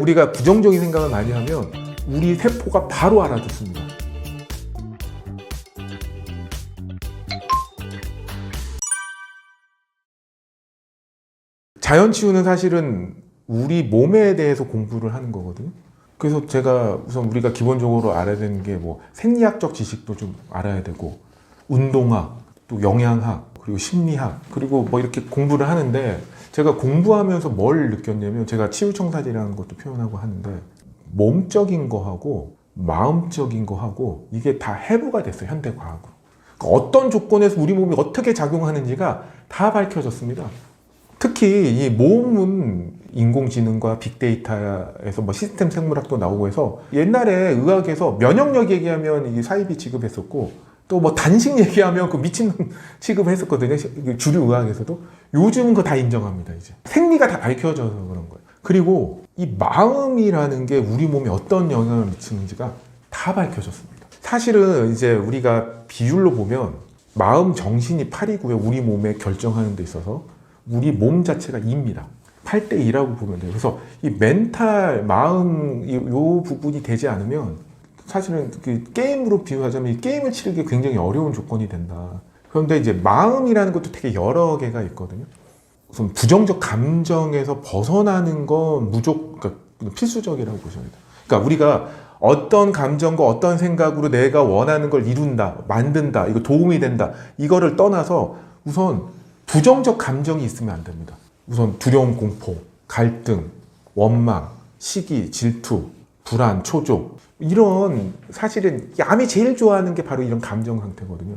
우리가 부정적인 생각을 많이 하면 우리 세포가 바로 알아듣습니다. 자연치유는 사실은 우리 몸에 대해서 공부를 하는 거거든요. 그래서 제가 우선 우리가 기본적으로 알아야 되는 게 뭐 생리학적 지식도 좀 알아야 되고, 운동학, 또 영양학, 그리고 심리학, 그리고 뭐 이렇게 공부를 하는데, 제가 공부하면서 뭘 느꼈냐면, 제가 치유청사제라는 것도 표현하고 하는데, 몸적인 거하고 마음적인 거하고 이게 다 해부가 됐어요, 현대과학으로. 그러니까 어떤 조건에서 우리 몸이 어떻게 작용하는지가 다 밝혀졌습니다. 특히 이 몸은 인공지능과 빅데이터에서 뭐 시스템 생물학도 나오고 해서, 옛날에 의학에서 면역력 얘기하면 이 사이비 취급했었고, 또 뭐 단식 얘기하면 그 미친놈 취급했었거든요, 주류 의학에서도. 요즘은 그거 다 인정합니다. 이제 생리가 다 밝혀져서 그런 거예요. 그리고 이 마음이라는 게 우리 몸에 어떤 영향을 미치는지가 다 밝혀졌습니다. 사실은 이제 우리가 비율로 보면 마음, 정신이 8이고요. 우리 몸에 결정하는 데 있어서 우리 몸 자체가 2입니다. 8대2라고 보면 돼요. 그래서 이 멘탈, 마음, 요 부분이 되지 않으면 사실은 그 게임으로 비유하자면 이 게임을 치르기 굉장히 어려운 조건이 된다. 그런데 이제 마음이라는 것도 되게 여러 개가 있거든요. 우선 부정적 감정에서 벗어나는 건 그러니까 필수적이라고 보셔야 돼요. 그러니까 우리가 어떤 감정과 어떤 생각으로 내가 원하는 걸 이룬다, 만든다, 이거 도움이 된다, 이거를 떠나서 우선 부정적 감정이 있으면 안 됩니다. 우선 두려움, 공포, 갈등, 원망, 시기, 질투, 불안, 초조, 이런, 사실은 암이 제일 좋아하는 게 바로 이런 감정 상태거든요.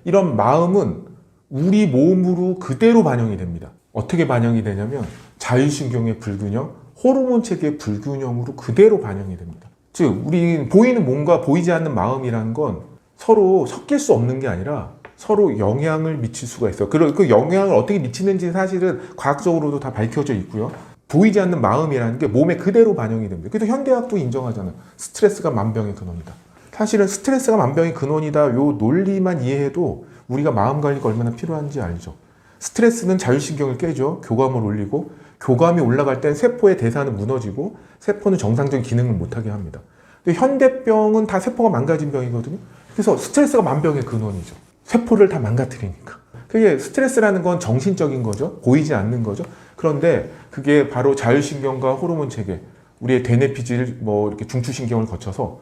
이런 마음은 우리 몸으로 그대로 반영이 됩니다. 어떻게 반영이 되냐면 자율신경의 불균형, 호르몬 체계의 불균형으로 그대로 반영이 됩니다. 즉 우리 보이는 몸과 보이지 않는 마음이라는 건 서로 섞일 수 없는 게 아니라 서로 영향을 미칠 수가 있어요. 그 영향을 어떻게 미치는지 사실은 과학적으로도 다 밝혀져 있고요. 보이지 않는 마음이라는 게 몸에 그대로 반영이 됩니다. 그래서 현대학도 인정하잖아요. 스트레스가 만병의 근원이다. 사실은 스트레스가 만병의 근원이다, 요 논리만 이해해도 우리가 마음 관리가 얼마나 필요한지 알죠. 스트레스는 자율신경을 깨죠. 교감을 올리고, 교감이 올라갈 땐 세포의 대사는 무너지고 세포는 정상적인 기능을 못하게 합니다. 근데 현대병은 다 세포가 망가진 병이거든요. 그래서 스트레스가 만병의 근원이죠. 세포를 다 망가뜨리니까. 그게 스트레스라는 건 정신적인 거죠. 보이지 않는 거죠. 그런데 그게 바로 자율신경과 호르몬 체계, 우리의 대뇌피질, 뭐 이렇게 중추신경을 거쳐서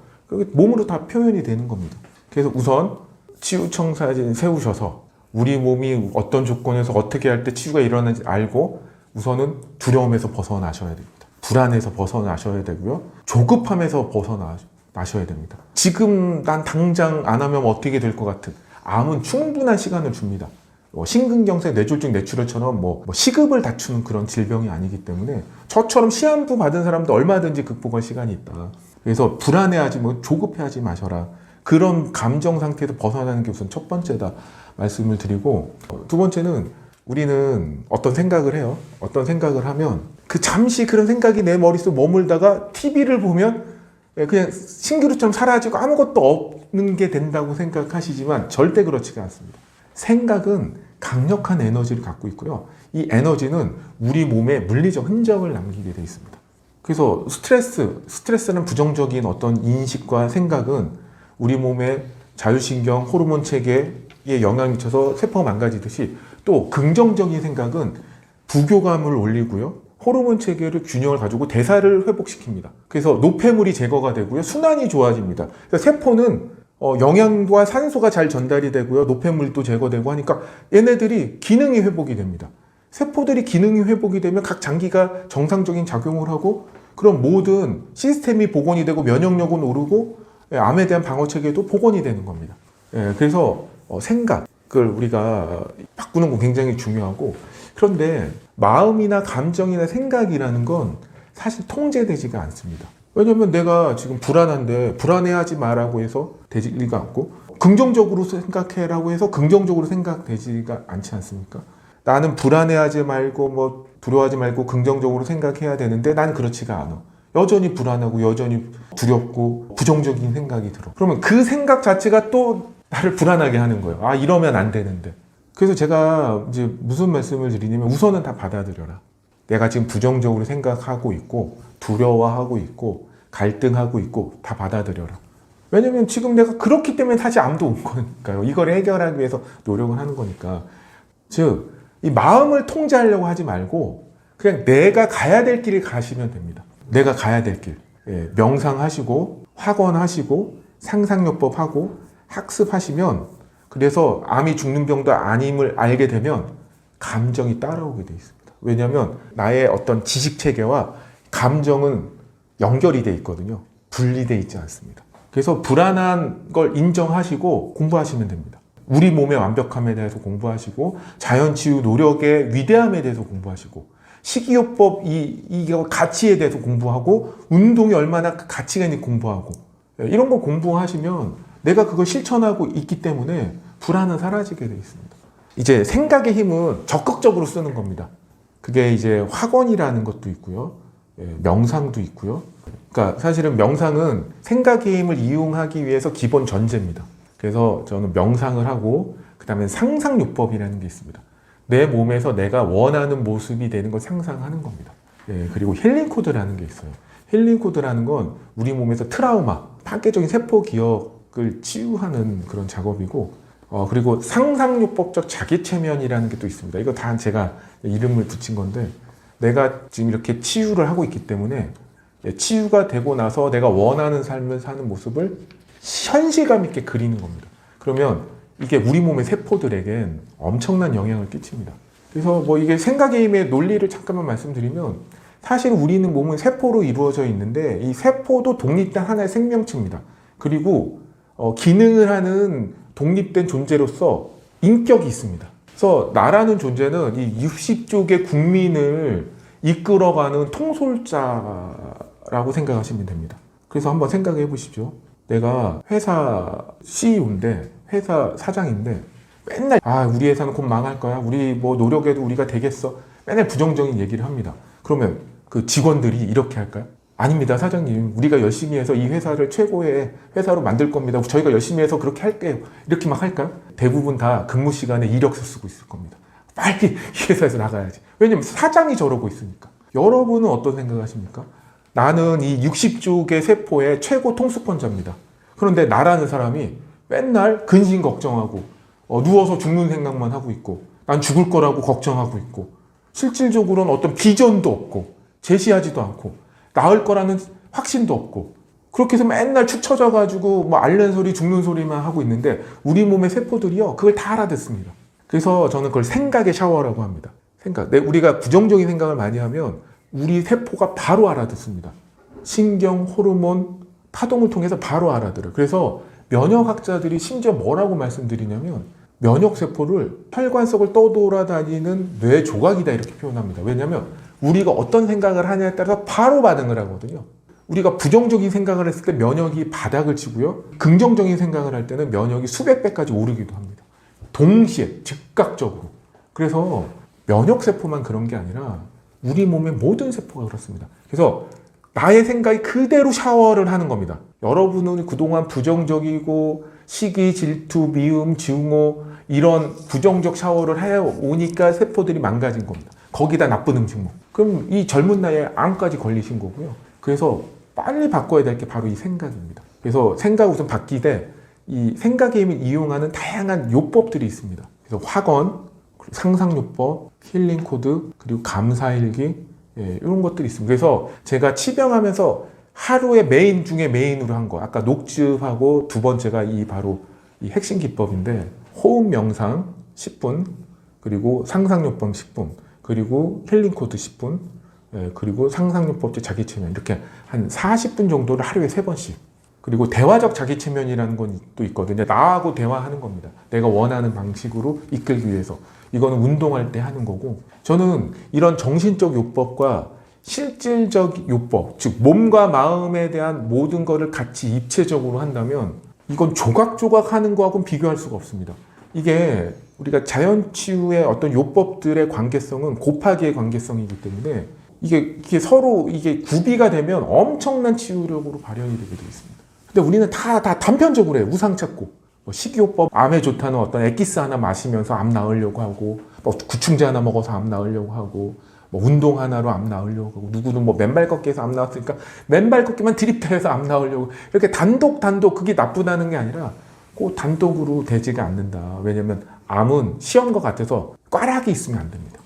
몸으로 다 표현이 되는 겁니다. 그래서 우선 치유청사진 세우셔서 우리 몸이 어떤 조건에서 어떻게 할 때 치유가 일어나는지 알고, 우선은 두려움에서 벗어나셔야 됩니다. 불안에서 벗어나셔야 되고요. 조급함에서 벗어나셔야 됩니다. 지금 난 당장 안 하면 어떻게 될 것 같은 암은 충분한 시간을 줍니다. 심근경색, 뇌졸중, 뇌출혈처럼 뭐 시급을 다투는 그런 질병이 아니기 때문에 저처럼 시한부 받은 사람도 얼마든지 극복할 시간이 있다. 그래서 불안해하지, 조급해하지 마셔라. 그런 감정 상태에서 벗어나는 게 우선 첫 번째다 말씀을 드리고, 두 번째는 우리는 어떤 생각을 해요. 어떤 생각을 하면 그 잠시 그런 생각이 내 머릿속에 머물다가 TV를 보면 그냥 신기루처럼 사라지고 아무것도 없는 게 된다고 생각하시지만 절대 그렇지가 않습니다. 생각은 강력한 에너지를 갖고 있고요. 이 에너지는 우리 몸에 물리적 흔적을 남기게 되어 있습니다. 그래서 스트레스는 부정적인 어떤 인식과 생각은 우리 몸의 자율신경, 호르몬 체계에 영향을 미쳐서 세포가 망가지듯이, 또 긍정적인 생각은 부교감을 올리고요. 호르몬 체계를 균형을 가지고 대사를 회복시킵니다. 그래서 노폐물이 제거가 되고요. 순환이 좋아집니다. 그래서 세포는 영양과 산소가 잘 전달이 되고요. 노폐물도 제거되고 하니까 얘네들이 기능이 회복이 됩니다. 세포들이 기능이 회복이 되면 각 장기가 정상적인 작용을 하고, 그럼 모든 시스템이 복원이 되고 면역력은 오르고 암에 대한 방어체계도 복원이 되는 겁니다. 그래서 생각을 우리가 바꾸는 건 굉장히 중요하고, 그런데 마음이나 감정이나 생각이라는 건 사실 통제되지가 않습니다. 왜냐면 내가 지금 불안한데 불안해하지 마라고 해서 되지가 않고, 긍정적으로 생각해라고 해서 긍정적으로 생각되지가 않지 않습니까? 나는 불안해하지 말고 두려워하지 말고 긍정적으로 생각해야 되는데 난 그렇지가 않아. 여전히 불안하고 여전히 두렵고 부정적인 생각이 들어. 그러면 그 생각 자체가 또 나를 불안하게 하는 거예요. 아, 이러면 안 되는데. 그래서 제가 이제 무슨 말씀을 드리냐면, 우선은 다 받아들여라. 내가 지금 부정적으로 생각하고 있고 두려워하고 있고 갈등하고 있고 다 받아들여라. 왜냐면 지금 내가 그렇기 때문에 사실 암도 온 거니까요. 이걸 해결하기 위해서 노력을 하는 거니까. 즉, 이 마음을 통제하려고 하지 말고 그냥 내가 가야 될 길을 가시면 됩니다. 내가 가야 될 길. 예, 명상하시고 확언하시고 상상요법하고 학습하시면, 그래서 암이 죽는 병도 아님을 알게 되면 감정이 따라오게 돼 있습니다. 왜냐하면 나의 어떤 지식체계와 감정은 연결이 돼 있거든요. 분리돼 있지 않습니다. 그래서 불안한 걸 인정하시고 공부하시면 됩니다. 우리 몸의 완벽함에 대해서 공부하시고 자연치유 노력의 위대함에 대해서 공부하시고 식이요법 이 가치에 대해서 공부하고 운동이 얼마나 가치가 있는지 공부하고 이런 거 공부하시면 내가 그걸 실천하고 있기 때문에 불안은 사라지게 돼 있습니다. 이제 생각의 힘은 적극적으로 쓰는 겁니다. 그게 이제 확언이라는 것도 있고요. 명상도 있고요. 그러니까 사실은 명상은 생각의 힘을 이용하기 위해서 기본 전제입니다. 그래서 저는 명상을 하고 그다음에 상상요법이라는 게 있습니다. 내 몸에서 내가 원하는 모습이 되는 걸 상상하는 겁니다. 그리고 힐링코드라는 게 있어요. 힐링코드라는 건 우리 몸에서 트라우마, 파괴적인 세포 기억을 치유하는 그런 작업이고, 그리고 상상요법적 자기체면이라는 게 또 있습니다. 이거 다 제가 이름을 붙인 건데, 내가 지금 이렇게 치유를 하고 있기 때문에 치유가 되고 나서 내가 원하는 삶을 사는 모습을 현실감 있게 그리는 겁니다. 그러면 이게 우리 몸의 세포들에겐 엄청난 영향을 끼칩니다. 그래서 뭐 이게 생각의 힘의 논리를 잠깐만 말씀드리면, 사실 우리는 몸은 세포로 이루어져 있는데 이 세포도 독립된 하나의 생명체입니다. 그리고 기능을 하는 독립된 존재로서 인격이 있습니다. 그래서 나라는 존재는 이 60조개 국민을 이끌어가는 통솔자라고 생각하시면 됩니다. 그래서 한번 생각해 보십시오. 내가 회사 CEO인데, 회사 사장인데 맨날 우리 회사는 곧 망할 거야. 우리 뭐 노력해도 우리가 되겠어. 맨날 부정적인 얘기를 합니다. 그러면 그 직원들이 이렇게 할까요? 아닙니다, 사장님. 우리가 열심히 해서 이 회사를 최고의 회사로 만들 겁니다. 저희가 열심히 해서 그렇게 할게요. 이렇게 막 할까요? 대부분 다 근무 시간에 이력서 쓰고 있을 겁니다. 빨리 이 회사에서 나가야지. 왜냐면 사장이 저러고 있으니까. 여러분은 어떤 생각하십니까? 나는 이 60조개 세포의 최고 통수권자입니다. 그런데 나라는 사람이 맨날 근심 걱정하고 누워서 죽는 생각만 하고 있고, 난 죽을 거라고 걱정하고 있고, 실질적으로는 어떤 비전도 없고 제시하지도 않고 나을 거라는 확신도 없고, 그렇게 해서 맨날 축 처져가지고 뭐 앓는 소리 죽는 소리만 하고 있는데 우리 몸의 세포들이요 그걸 다 알아듣습니다. 그래서 저는 그걸 생각의 샤워라고 합니다. 생각. 우리가 부정적인 생각을 많이 하면 우리 세포가 바로 알아듣습니다. 신경, 호르몬, 파동을 통해서 바로 알아들어요. 그래서 면역학자들이 심지어 뭐라고 말씀드리냐면 면역세포를 혈관 속을 떠돌아다니는 뇌 조각이다 이렇게 표현합니다. 왜냐하면 우리가 어떤 생각을 하냐에 따라서 바로 반응을 하거든요. 우리가 부정적인 생각을 했을 때 면역이 바닥을 치고요. 긍정적인 생각을 할 때는 면역이 수백 배까지 오르기도 합니다. 동시에 즉각적으로. 그래서 면역세포만 그런 게 아니라 우리 몸의 모든 세포가 그렇습니다. 그래서 나의 생각이 그대로 샤워를 하는 겁니다. 여러분은 그동안 부정적이고 시기, 질투, 미움, 증오 이런 부정적 샤워를 해오니까 세포들이 망가진 겁니다. 거기다 나쁜 음식 먹고. 그럼 이 젊은 나이에 암까지 걸리신 거고요. 그래서 빨리 바꿔야 될 게 바로 이 생각입니다. 그래서 생각 우선 바뀌되 이 생각의 힘을 이용하는 다양한 요법들이 있습니다. 그래서 확언, 상상요법, 힐링코드, 그리고 감사일기, 이런 것들이 있습니다. 그래서 제가 치병하면서 하루의 메인 중에 메인으로 한 거, 아까 녹즙하고 두 번째가 바로 이 핵심 기법인데, 호흡 명상 10분, 그리고 상상요법 10분, 그리고 힐링코드 10분, 그리고 상상요법제 자기체면, 이렇게 한 40분 정도를 하루에 3번씩. 그리고 대화적 자기체면이라는 건 또 있거든요. 나하고 대화하는 겁니다. 내가 원하는 방식으로 이끌기 위해서. 이거는 운동할 때 하는 거고, 저는 이런 정신적 요법과 실질적 요법, 즉 몸과 마음에 대한 모든 것을 같이 입체적으로 한다면 이건 조각조각 하는 거하고는 비교할 수가 없습니다. 이게 우리가 자연치유의 어떤 요법들의 관계성은 곱하기의 관계성이기 때문에 이게 서로 구비가 되면 엄청난 치유력으로 발현이 되게 되어 있습니다. 근데 우리는 다 단편적으로 해요. 우상 찾고. 식이요법, 암에 좋다는 어떤 액기스 하나 마시면서 암 나으려고 하고, 구충제 하나 먹어서 암 나으려고 하고, 뭐 운동 하나로 암 나으려고 하고 누구는 뭐 맨발 걷기에서 암 나왔으니까 맨발 걷기만 드립해서 암 나으려고 이렇게 단독 그게 나쁘다는 게 아니라 꼭 단독으로 되지가 않는다. 왜냐면 암은 시험과 같아서 꽈락이 있으면 안 됩니다.